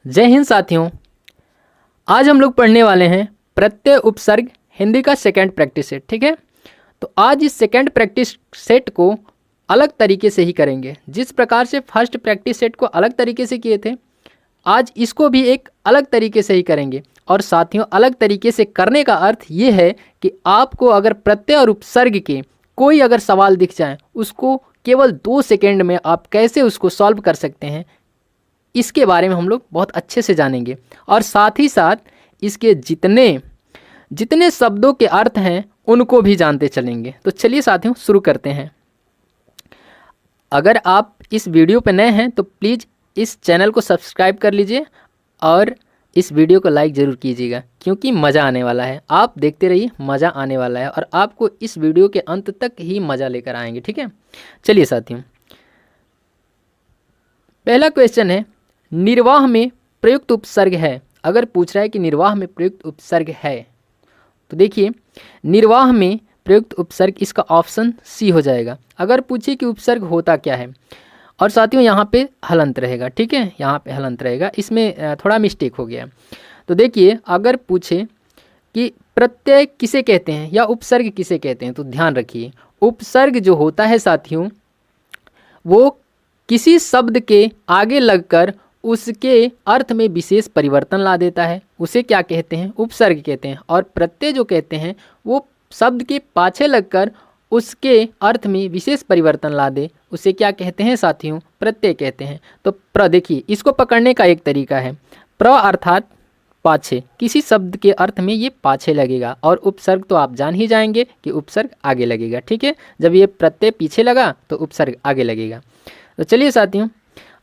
जय हिंद साथियों। आज हम लोग पढ़ने वाले हैं प्रत्यय उपसर्ग हिंदी का सेकंड प्रैक्टिस सेट। ठीक है, तो आज इस सेकंड प्रैक्टिस सेट को अलग तरीके से ही करेंगे। जिस प्रकार से फर्स्ट प्रैक्टिस सेट को अलग तरीके से किए थे, आज इसको भी एक अलग तरीके से ही करेंगे। और साथियों, अलग तरीके से करने का अर्थ ये है कि आपको अगर प्रत्यय और उपसर्ग के कोई अगर सवाल दिख जाए, उसको केवल 2 सेकेंड में आप कैसे उसको सॉल्व कर सकते हैं, इसके बारे में हम लोग बहुत अच्छे से जानेंगे। और साथ ही साथ इसके जितने जितने शब्दों के अर्थ हैं उनको भी जानते चलेंगे। तो चलिए साथियों, शुरू करते हैं। अगर आप इस वीडियो पर नए हैं तो प्लीज़ इस चैनल को सब्सक्राइब कर लीजिए और इस वीडियो को लाइक ज़रूर कीजिएगा, क्योंकि मज़ा आने वाला है। आप देखते रहिए, मज़ा आने वाला है और आपको इस वीडियो के अंत तक ही मज़ा लेकर आएंगे। ठीक है, चलिए साथियों, पहला क्वेश्चन है, निर्वाह में प्रयुक्त उपसर्ग है। अगर पूछ रहा है कि निर्वाह में प्रयुक्त उपसर्ग है, तो देखिए निर्वाह में प्रयुक्त उपसर्ग, इसका ऑप्शन सी हो जाएगा। अगर पूछे कि उपसर्ग होता क्या है, और साथियों यहाँ पे हलंत रहेगा। ठीक है, यहाँ पे हलंत रहेगा, इसमें थोड़ा मिस्टेक हो गया। तो देखिए, अगर पूछे कि प्रत्यय किसे कहते हैं या उपसर्ग किसे कहते हैं, तो ध्यान रखिए, उपसर्ग जो होता है साथियों, वो किसी शब्द के आगे लगकर उसके अर्थ में विशेष परिवर्तन ला देता है, उसे क्या कहते हैं, उपसर्ग कहते हैं। और प्रत्यय जो कहते हैं, वो शब्द के पाछे लगकर उसके अर्थ में विशेष परिवर्तन ला दे, उसे क्या कहते हैं साथियों, प्रत्यय कहते हैं। तो प्र, देखिए इसको पकड़ने का एक तरीका है, प्र अर्थात पाछे, किसी शब्द के अर्थ में ये पाछे लगेगा। और उपसर्ग तो आप जान ही जाएंगे कि उपसर्ग आगे लगेगा। ठीक है, जब ये प्रत्यय पीछे लगा तो उपसर्ग आगे लगेगा। तो चलिए साथियों,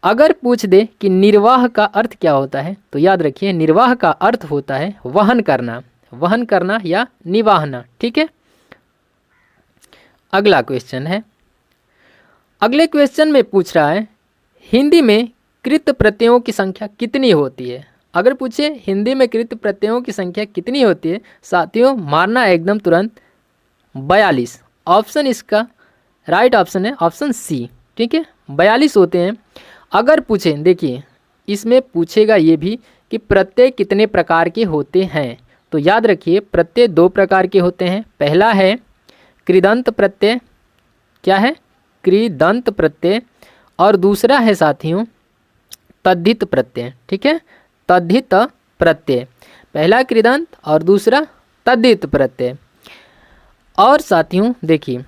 अगर पूछ दे कि निर्वाह का अर्थ क्या होता है, तो याद रखिए निर्वाह का अर्थ होता है वहन करना, वहन करना या निवाहना। ठीक है, अगला क्वेश्चन है, अगले क्वेश्चन में पूछ रहा है, हिंदी में कृत प्रत्ययों की संख्या कितनी होती है। अगर पूछे हिंदी में कृत प्रत्ययों की संख्या कितनी होती है, साथियों मारना एकदम तुरंत 42। ऑप्शन इसका राइट ऑप्शन है ऑप्शन सी। ठीक है, 42 होते हैं। अगर पूछें, देखिए इसमें पूछेगा ये भी कि प्रत्यय कितने प्रकार के होते हैं, तो याद रखिए प्रत्यय 2 प्रकार के होते हैं। पहला है कृदंत प्रत्यय, क्या है, कृदंत प्रत्यय, और दूसरा है साथियों तद्धित प्रत्यय। ठीक है, तद्धित प्रत्यय, पहला कृदंत और दूसरा तद्धित प्रत्यय। और साथियों देखिए,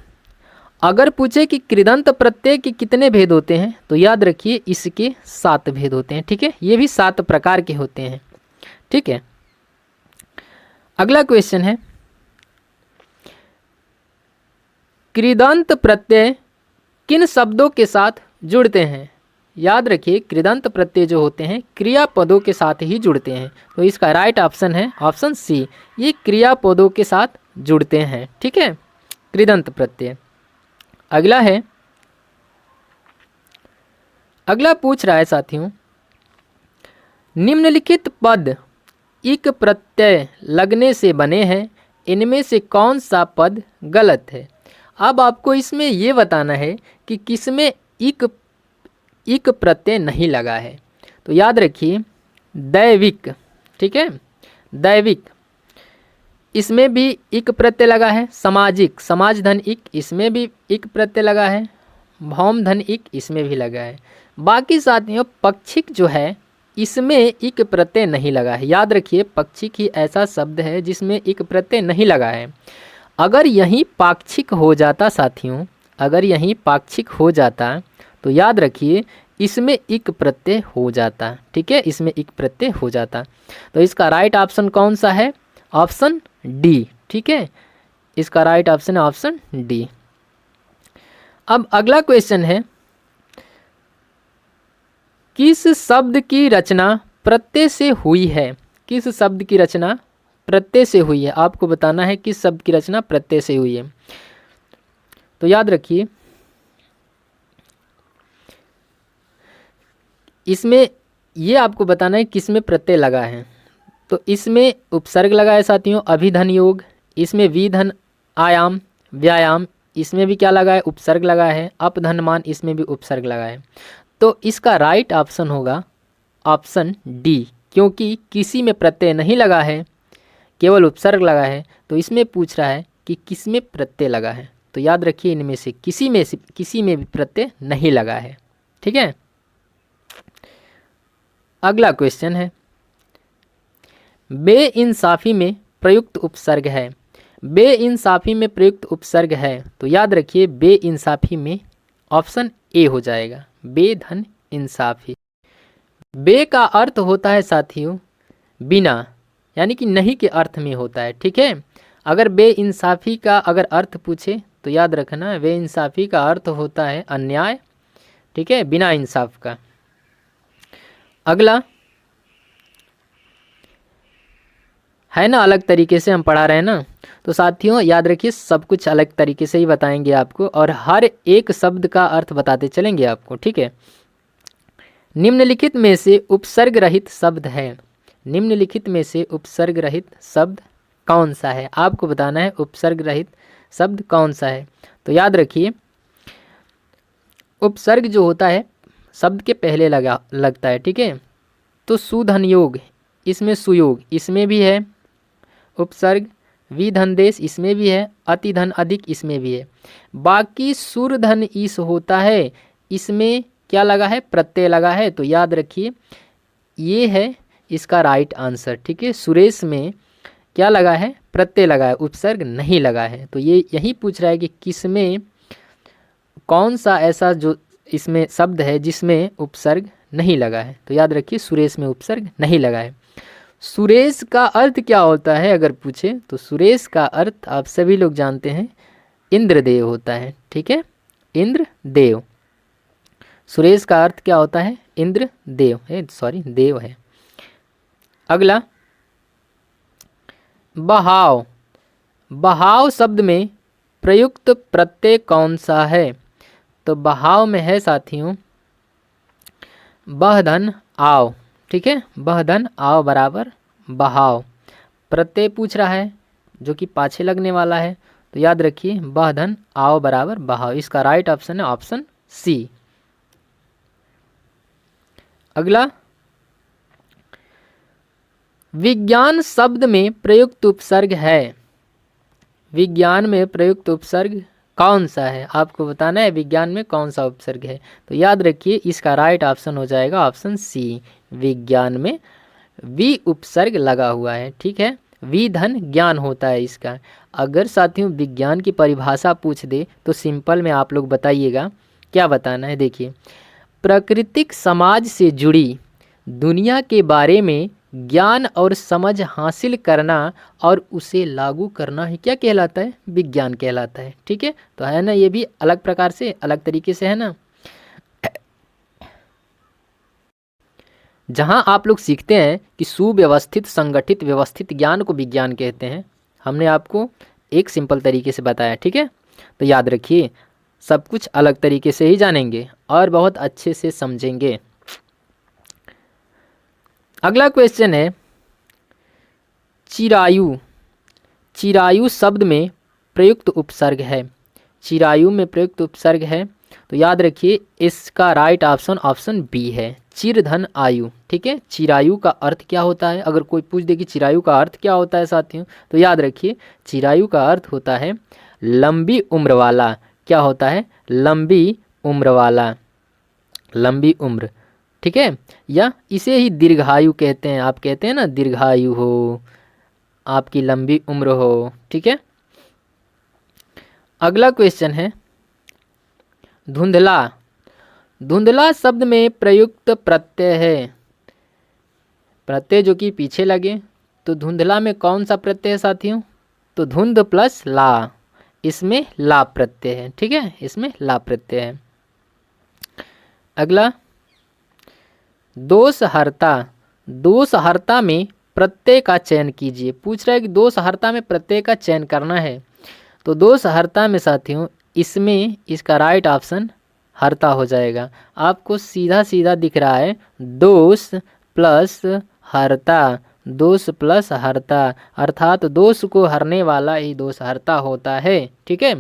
अगर पूछे कि कृदंत प्रत्यय के कितने भेद होते हैं, तो याद रखिए इसके 7 भेद होते हैं। ठीक है, ये भी 7 प्रकार के होते हैं। ठीक है, अगला क्वेश्चन है, कृदंत प्रत्यय किन शब्दों के साथ जुड़ते हैं। याद रखिए कृदंत प्रत्यय जो होते हैं क्रियापदों के साथ ही जुड़ते हैं, तो इसका राइट ऑप्शन है ऑप्शन सी, ये क्रियापदों के साथ जुड़ते हैं। ठीक है, कृदंत प्रत्यय। अगला है, अगला पूछ रहा है साथियों, निम्नलिखित पद इक प्रत्यय लगने से बने हैं, इनमें से कौन सा पद गलत है। अब आपको इसमें ये बताना है कि किसमें इक प्रत्यय नहीं लगा है। तो याद रखिए दैविक, ठीक है, दैविक, इसमें भी इक प्रत्यय लगा है। सामाजिक, समाज धन इक, इसमें भी इक प्रत्यय लगा है। भौम धन इक, इसमें भी लगा है। बाकी साथियों पक्षिक जो है, इसमें इक प्रत्यय नहीं लगा है। याद रखिए पक्षिक ही ऐसा शब्द है जिसमें इक प्रत्यय नहीं लगा है। अगर यहीं पाक्षिक हो जाता साथियों, अगर यहीं पाक्षिक हो जाता, तो याद रखिए इसमें इक प्रत्यय हो जाता। ठीक है, इसमें इक प्रत्यय हो जाता। तो इसका राइट ऑप्शन कौन सा है, ऑप्शन डी। ठीक है, इसका राइट ऑप्शन है ऑप्शन डी। अब अगला क्वेश्चन है, किस शब्द की रचना प्रत्यय से हुई है। किस शब्द की रचना प्रत्यय से हुई है, आपको बताना है किस शब्द की रचना प्रत्यय से हुई है। तो याद रखिए इसमें ये आपको बताना है किसमें प्रत्यय लगा है। तो इसमें उपसर्ग लगा है साथियों, अभिधन योग, इसमें विधन आयाम व्यायाम, इसमें भी क्या लगा है, उपसर्ग लगा है। अपधन मान, इसमें भी उपसर्ग लगा है। तो इसका राइट ऑप्शन होगा ऑप्शन डी, क्योंकि किसी में प्रत्यय नहीं लगा है, केवल उपसर्ग लगा है, तो इसमें पूछ रहा है कि किस में प्रत्यय लगा है। तो याद रखिए इनमें से किसी में भी प्रत्यय नहीं लगा है। ठीक है, अगला क्वेश्चन है, बेइंसाफी में प्रयुक्त उपसर्ग है। बेइंसाफी में प्रयुक्त उपसर्ग है, तो याद रखिए बेइंसाफी में ऑप्शन ए हो जाएगा, बेधन इंसाफी। बे का अर्थ होता है साथियों बिना, यानी कि नहीं के अर्थ में होता है। ठीक है, अगर बेइंसाफी का अगर अर्थ पूछे तो याद रखना बेइंसाफी का अर्थ होता है अन्याय। ठीक है, बिना इंसाफ का। अगला है ना, अलग तरीके से हम पढ़ा रहे हैं ना, तो साथियों याद रखिए सब कुछ अलग तरीके से ही बताएंगे आपको और हर एक शब्द का अर्थ बताते चलेंगे आपको। ठीक है, निम्नलिखित में से उपसर्ग रहित शब्द है। निम्नलिखित में से उपसर्ग रहित शब्द कौन सा है, आपको बताना है उपसर्ग रहित शब्द कौन सा है। तो याद रखिए उपसर्ग जो होता है शब्द के पहले लगता है। ठीक है, तो सुधन योग इसमें सुयोग इसमें भी है उपसर्ग, विधन देश इसमें भी है, अतिधन अधिक इसमें भी है। बाकी सुरधन ईस होता है, इसमें क्या लगा है, प्रत्यय लगा है। तो याद रखिए ये है इसका राइट आंसर। ठीक है, सुरेश में क्या लगा है, प्रत्यय लगा है, उपसर्ग नहीं लगा है। तो ये यही पूछ रहा है कि किसमें कौन सा ऐसा जो इसमें शब्द है जिसमें उपसर्ग नहीं लगा है। तो याद रखिए सुरेश में उपसर्ग नहीं लगा है। सुरेश का अर्थ क्या होता है अगर पूछे तो सुरेश का अर्थ आप सभी लोग जानते हैं इंद्रदेव होता है। ठीक है, इंद्रदेव, सुरेश का अर्थ क्या होता है, इंद्रदेव है, सॉरी देव है। अगला बहाव। बहाव शब्द में प्रयुक्त प्रत्यय कौन सा है। तो बहाव में है साथियों बहधन आव। ठीक है, बहधन आव बराबर बहाव। प्रत्यय पूछ रहा है जो कि पाछे लगने वाला है, तो याद रखिए बहधन आव बराबर बहाव। इसका राइट ऑप्शन है ऑप्शन सी। अगला विज्ञान शब्द में प्रयुक्त उपसर्ग है। विज्ञान में प्रयुक्त उपसर्ग कौन सा है, आपको बताना है विज्ञान में कौन सा उपसर्ग है। तो याद रखिए इसका राइट ऑप्शन हो जाएगा ऑप्शन सी, विज्ञान में वि उपसर्ग लगा हुआ है। ठीक है, वि धन ज्ञान होता है इसका। अगर साथियों विज्ञान की परिभाषा पूछ दे तो सिंपल में आप लोग बताइएगा क्या बताना है। देखिए प्राकृतिक समाज से जुड़ी दुनिया के बारे में ज्ञान और समझ हासिल करना और उसे लागू करना ही क्या कहलाता है, विज्ञान कहलाता है। ठीक है, तो है ना, ये भी अलग प्रकार से अलग तरीके से है ना। जहां आप लोग सीखते हैं कि सुव्यवस्थित संगठित व्यवस्थित ज्ञान को विज्ञान कहते हैं, हमने आपको एक सिंपल तरीके से बताया। ठीक है, तो याद रखिए सब कुछ अलग तरीके से ही जानेंगे और बहुत अच्छे से समझेंगे। अगला क्वेश्चन है चिरायु। चिरायु शब्द में प्रयुक्त उपसर्ग है। चिरायु में प्रयुक्त उपसर्ग है, तो याद रखिए इसका राइट ऑप्शन ऑप्शन बी है, चिरधन आयु। ठीक है, चिरायु का अर्थ क्या होता है, अगर कोई पूछ दे कि चिरायु का अर्थ क्या होता है साथियों, तो याद रखिए चिरायु का अर्थ होता है लंबी उम्र वाला। क्या होता है, लंबी उम्र वाला, लंबी उम्र। ठीक है, या इसे ही दीर्घायु कहते हैं। आप कहते हैं ना दीर्घायु हो, आपकी लंबी उम्र हो। ठीक है, अगला क्वेश्चन है धुंधला। धुंधला शब्द में प्रयुक्त प्रत्यय है, प्रत्यय जो कि पीछे लगे। तो धुंधला में कौन सा प्रत्यय है साथियों, तो धुंध प्लस ला, इसमें ला प्रत्यय है। ठीक है, इसमें ला प्रत्यय है। अगला दोषहर्ता। दोषहर्ता में प्रत्यय का चयन कीजिए। पूछ रहा है कि दोषहर्ता में प्रत्यय का चयन करना है, तो दोषहर्ता में साथियों इसमें इसका राइट ऑप्शन हर्ता हो जाएगा। आपको सीधा सीधा दिख रहा है दोष प्लस हर्ता, दोष प्लस हर्ता, अर्थात दोष को हरने वाला ही दोषहर्ता होता है। ठीक है,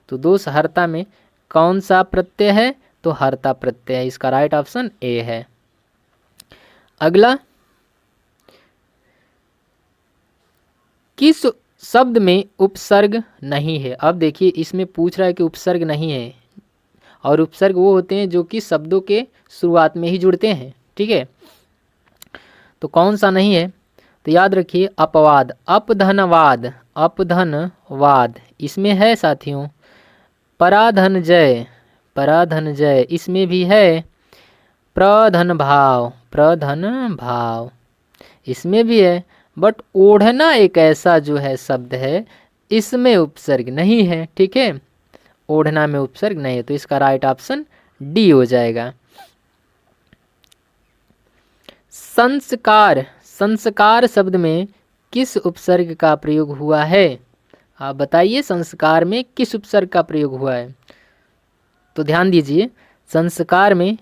तो दोषहर्ता में कौन सा प्रत्यय है, तो हर्ता प्रत्यय है। इसका राइट ऑप्शन ए है। अगला, किस शब्द में उपसर्ग नहीं है। अब देखिए इसमें पूछ रहा है कि उपसर्ग नहीं है, और उपसर्ग वो होते हैं जो कि शब्दों के शुरुआत में ही जुड़ते हैं, ठीक है। तो कौन सा नहीं है, तो याद रखिए अपवाद, अपधनवाद, अपधनवाद इसमें है साथियों। पराधनजय, पराधनजय इसमें भी है। प्रधन भाव, प्रधन भाव इसमें भी है। बट ओढ़ना एक ऐसा जो है शब्द है, इसमें उपसर्ग नहीं है, ठीक है। ओढ़ना में उपसर्ग नहीं है, तो इसका राइट ऑप्शन डी हो जाएगा। संस्कार, संस्कार शब्द में किस उपसर्ग का प्रयोग हुआ है। आप बताइए संस्कार में किस उपसर्ग का प्रयोग हुआ है। तो ध्यान दीजिए, संस्कार में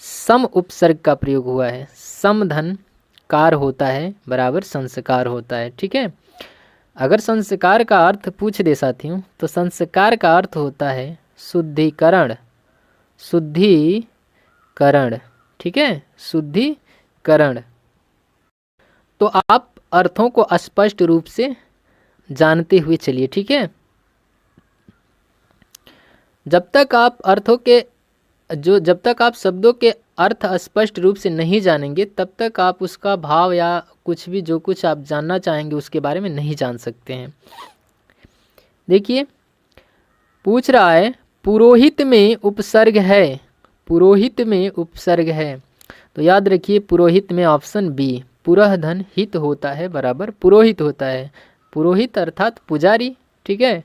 सम उपसर्ग का प्रयोग हुआ है। सम धन कार होता है बराबर संस्कार होता है, ठीक है। अगर संस्कार का अर्थ पूछ दे साथियों, तो संस्कार का अर्थ होता है शुद्धिकरण, शुद्धिकरण, ठीक है, शुद्धिकरण। तो आप अर्थों को स्पष्ट रूप से जानते हुए चलिए, ठीक है। जब तक आप शब्दों के अर्थ स्पष्ट रूप से नहीं जानेंगे, तब तक आप उसका भाव या कुछ भी जो कुछ आप जानना चाहेंगे उसके बारे में नहीं जान सकते हैं। देखिए पूछ रहा है पुरोहित में उपसर्ग है, पुरोहित में उपसर्ग है। तो याद रखिए पुरोहित में ऑप्शन बी, पुरह धन हित होता है बराबर पुरोहित होता है। पुरोहित अर्थात पुजारी, ठीक है।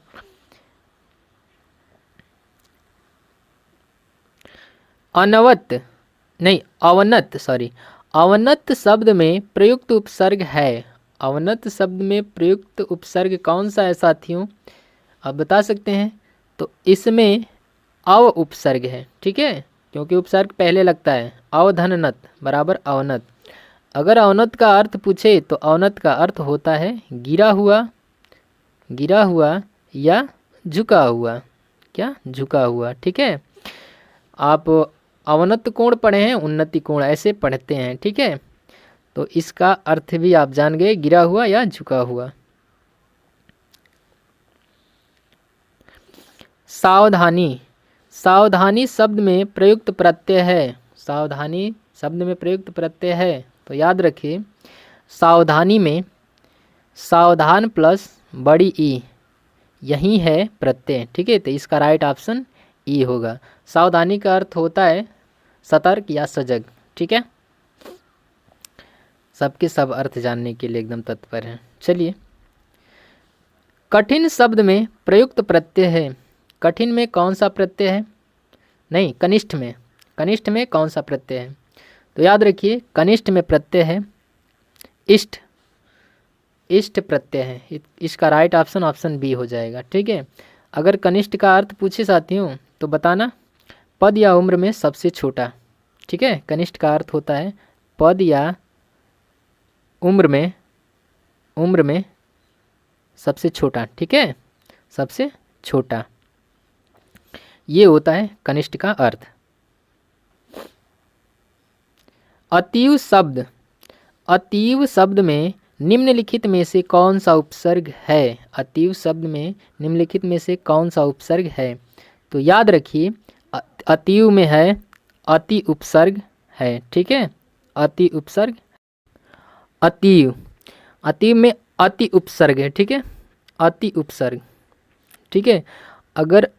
अनवत नहीं अवनत, सॉरी, अवनत शब्द में प्रयुक्त उपसर्ग है। अवनत शब्द में प्रयुक्त उपसर्ग कौन सा है साथियों, आप बता सकते हैं। तो इसमें अव उपसर्ग है, ठीक है, क्योंकि उपसर्ग पहले लगता है। अवधननत बराबर अवनत। अगर अवनत का अर्थ पूछे तो अवनत का अर्थ होता है गिरा हुआ, गिरा हुआ या झुका हुआ, क्या झुका हुआ, ठीक है। आप अवनत कोण पढ़े हैं, उन्नति कोण ऐसे पढ़ते हैं, ठीक है। तो इसका अर्थ भी आप जान गए, गिरा हुआ या झुका हुआ। सावधानी, सावधानी शब्द में प्रयुक्त प्रत्यय है। सावधानी शब्द में प्रयुक्त प्रत्यय है, तो याद रखिए सावधानी में सावधान प्लस बड़ी ई यही है प्रत्यय, ठीक है। तो इसका राइट ऑप्शन ई होगा। सावधानी का अर्थ होता है सतर्क या सजग, ठीक है। सबके सब अर्थ जानने के लिए एकदम तत्पर हैं। चलिए, कठिन शब्द में प्रयुक्त प्रत्यय है। कठिन में कौन सा प्रत्यय है, नहीं कनिष्ठ में, कनिष्ठ में कौन सा प्रत्यय है। तो याद रखिए कनिष्ठ में प्रत्यय है इष्ट, इष्ट प्रत्यय है। इसका राइट ऑप्शन ऑप्शन बी हो जाएगा, ठीक है। अगर कनिष्ठ का अर्थ पूछे साथियों तो बताना पद या उम्र में सबसे छोटा, ठीक है। कनिष्ठ का अर्थ होता है पद या उम्र में सबसे छोटा, ठीक है, सबसे छोटा, ये होता है कनिष्ठ का अर्थ। अतीव शब्द, अतीव शब्द में निम्नलिखित में से कौन सा उपसर्ग है। अतीव शब्द में निम्नलिखित में से कौन सा उपसर्ग है। तो याद रखिए अतीव में है अति उपसर्ग है, ठीक है, अति उपसर्ग। अतीव, अतीव में अति उपसर्ग है, ठीक है, अति उपसर्ग, ठीक है। अगर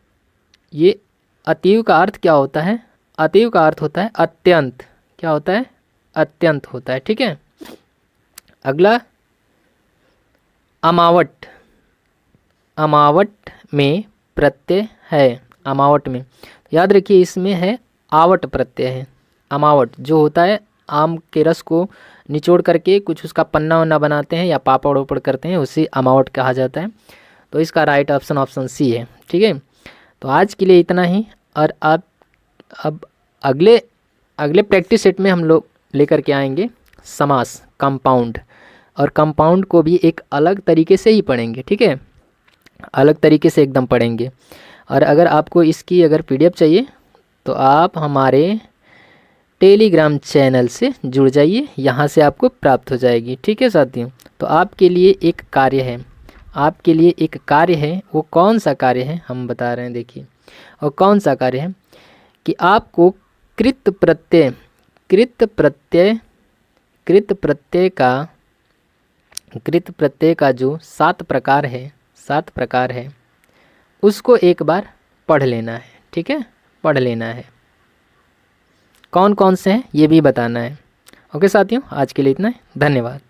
ये अतीव का अर्थ क्या होता है, अतीव का अर्थ होता है अत्यंत, क्या होता है, अत्यंत होता है, ठीक है। अगला अमावट, अमावट में प्रत्यय है, अमावट में याद रखिए इसमें है आवट प्रत्यय है। अमावट जो होता है आम के रस को निचोड़ करके कुछ उसका पन्ना वन्ना बनाते हैं या पापड़ ओपड़ करते हैं, उसे अमावट कहा जाता है। तो इसका राइट ऑप्शन ऑप्शन सी है, ठीक है। तो आज के लिए इतना ही, और आप अब अगले प्रैक्टिस सेट में हम लोग लेकर के आएंगे समास, कंपाउंड, और कंपाउंड को भी एक अलग तरीके से ही पढ़ेंगे, ठीक है, अलग तरीके से एकदम पढ़ेंगे। और अगर आपको इसकी अगर PDF चाहिए तो आप हमारे टेलीग्राम चैनल से जुड़ जाइए, यहाँ से आपको प्राप्त हो जाएगी। ठीक है साथियों, तो आपके लिए एक कार्य है, आपके लिए एक कार्य है। वो कौन सा कार्य है हम बता रहे हैं, देखिए। और कौन सा कार्य है कि आपको कृत प्रत्यय का जो 7 प्रकार है उसको एक बार पढ़ लेना है। ठीक है, पढ़ लेना है। कौन कौन से हैं ये भी बताना है। ओके साथियों, आज के लिए इतना ही। धन्यवाद।